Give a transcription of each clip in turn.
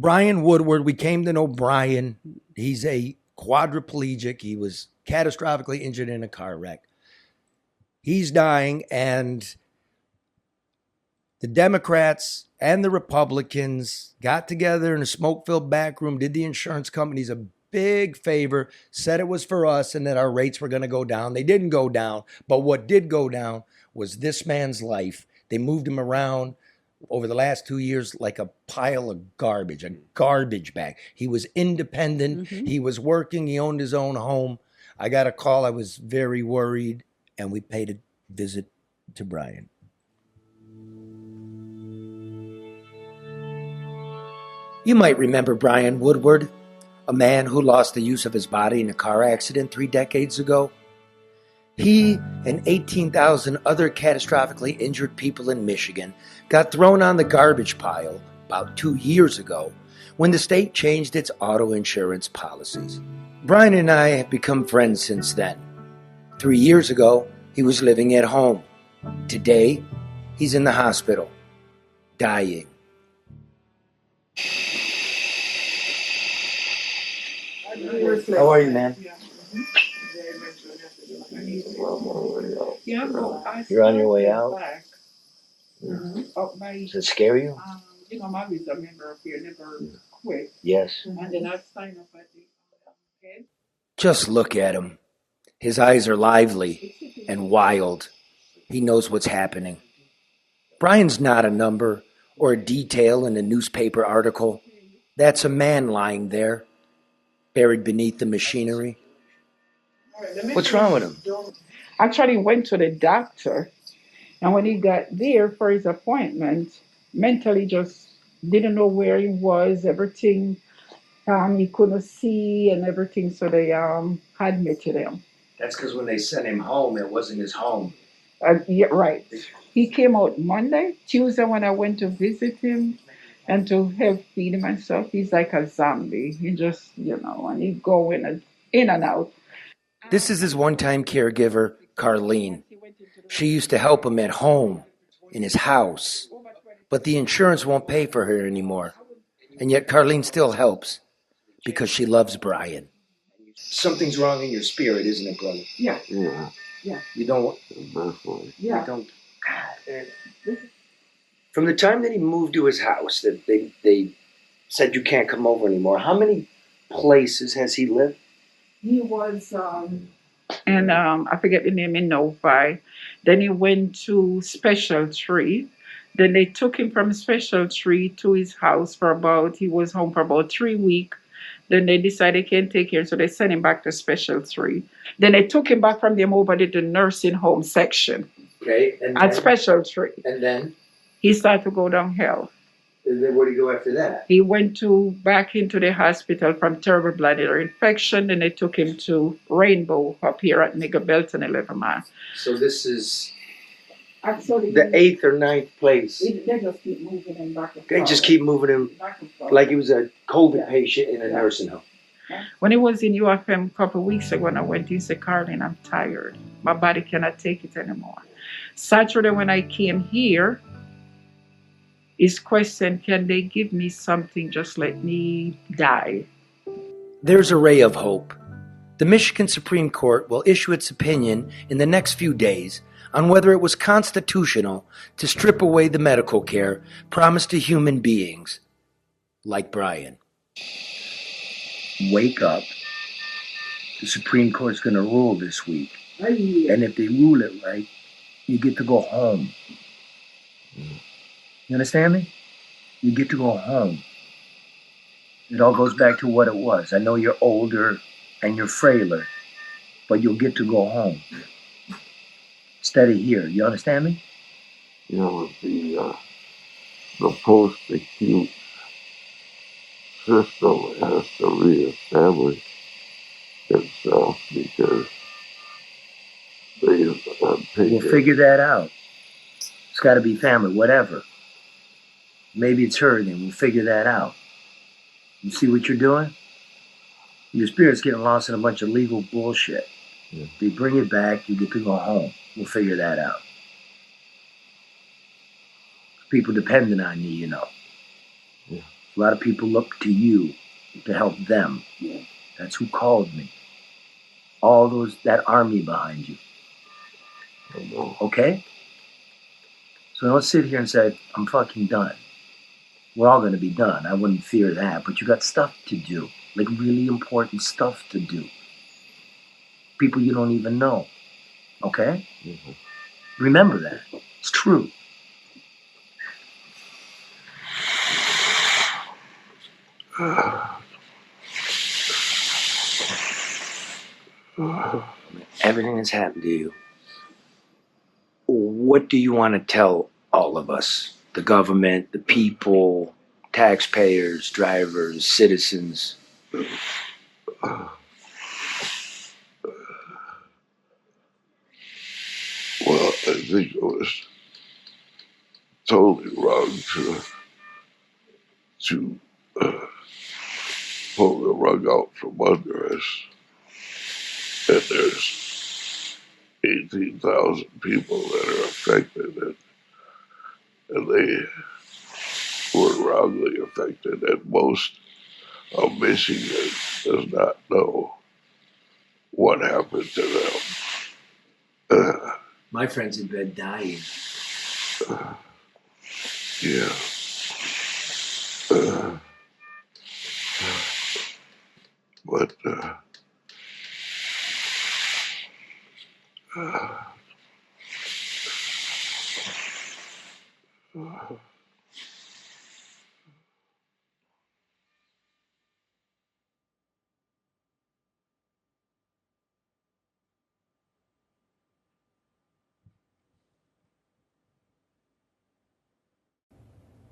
Bryan Woodward, we came to know Bryan. He's a quadriplegic. He was catastrophically injured in a car wreck. He's dying, and the Democrats and the Republicans got together in a smoke-filled back room, did the insurance companies a big favor, said it was for us and that our rates were going to go down. They didn't go down, but what did go down was this man's life. They moved him around over the last 2 years like a pile of garbage, a garbage bag. He was independent. Mm-hmm. He was working. He owned his own home. I got a call. I was very worried, and we paid a visit to Bryan. You might remember Bryan Woodward, a man who lost the use of his body in a car accident 3 decades ago. He and 18,000 other catastrophically injured people in Michigan got thrown on the garbage pile about 2 years ago when the state changed its auto insurance policies. Bryan and I have become friends since then. 3 years ago, he was living at home. Today, he's in the hospital, dying. How are you, man? You're on your way out? Does it scare you? I'm always a member up here, never quit. Yes. And then I sign up at the head. Just look at him. His eyes are lively and wild. He knows what's happening. Bryan's not a number or a detail in a newspaper article. That's a man lying there, buried beneath the machinery. What's wrong with him? Actually went to the doctor, and when he got there for his appointment, mentally just didn't know where he was, everything. He couldn't see and everything, so they admitted him. That's because when they sent him home, it wasn't his home. Yeah, right. He came out Monday. Tuesday, when I went to visit him and to help feed him and stuff, he's like a zombie. He just, and he go in and out. This is his one-time caregiver, Carlene. She used to help him at home, in his house. But the insurance won't pay for her anymore. And yet Carlene still helps because she loves Bryan. Something's wrong in your spirit, isn't it, brother? Yeah. Yeah. You don't... Yeah. You don't... God. From the time that he moved to his house, that they said you can't come over anymore, how many places has he lived? He was, and I forget the name, in Novi. Then he went to Special Tree. Then they took him from Special Tree to his house he was home for about 3 weeks. Then they decided they can't take him, so they sent him back to Special Tree. Then they took him back from them over to the nursing home section. Okay. At Special Tree. And then? He started to go downhill. And then where did he go after that? He went back into the hospital from terrible bladder infection, and they took him to Rainbow up here at Nigger Belton 11 Mile. So this is Actually, the 8th or 9th place. They just keep moving him back and forth. They just keep moving him like he was a COVID patient in a nursing home. When he was in UFM a couple of weeks ago, when I went, he said, "Carlene, I'm tired. My body cannot take it anymore." Saturday, when I came here, his question, "Can they give me something? Just let me die." There's a ray of hope. The Michigan Supreme Court will issue its opinion in the next few days on whether it was constitutional to strip away the medical care promised to human beings like Bryan. Wake up. The Supreme Court's going to rule this week. And if they rule it right, you get to go home. You understand me? You get to go home. It all goes back to what it was. I know you're older and you're frailer, but you'll get to go home. Instead of here. You understand me? The post-acute system has to reestablish itself because we'll figure that out. It's got to be family, whatever. Maybe it's her, then we'll figure that out. You see what you're doing? Your spirit's getting lost in a bunch of legal bullshit. Yeah. They bring it back, you get to go home. We'll figure that out. People depending on you, Yeah. A lot of people look to you to help them. Yeah. That's who called me. All that army behind you. I know. Okay? So don't sit here and say, I'm fucking done. We're all going to be done. I wouldn't fear that. But you got stuff to do. Like really important stuff to do. People you don't even know. Okay? Mhm. Remember that. It's true. Everything that's happened to you. What do you want to tell all of us? The government, the people, taxpayers, drivers, citizens? Well, I think it was totally wrong to pull the rug out from under us. And there's 18,000 people that are affected, and they were wrongly affected, and most of Michigan does not know what happened to them. My friend's in bed dying. Yeah. But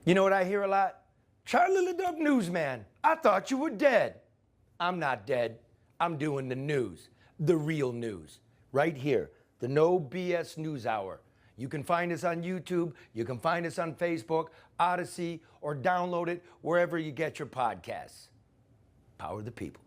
You know what I hear a lot? Charlie LeDuff newsman, I thought you were dead. I'm not dead. I'm doing the news, the real news, right here, the No BS News Hour. You can find us on YouTube, you can find us on Facebook, Odyssey, or download it wherever you get your podcasts. Power the people.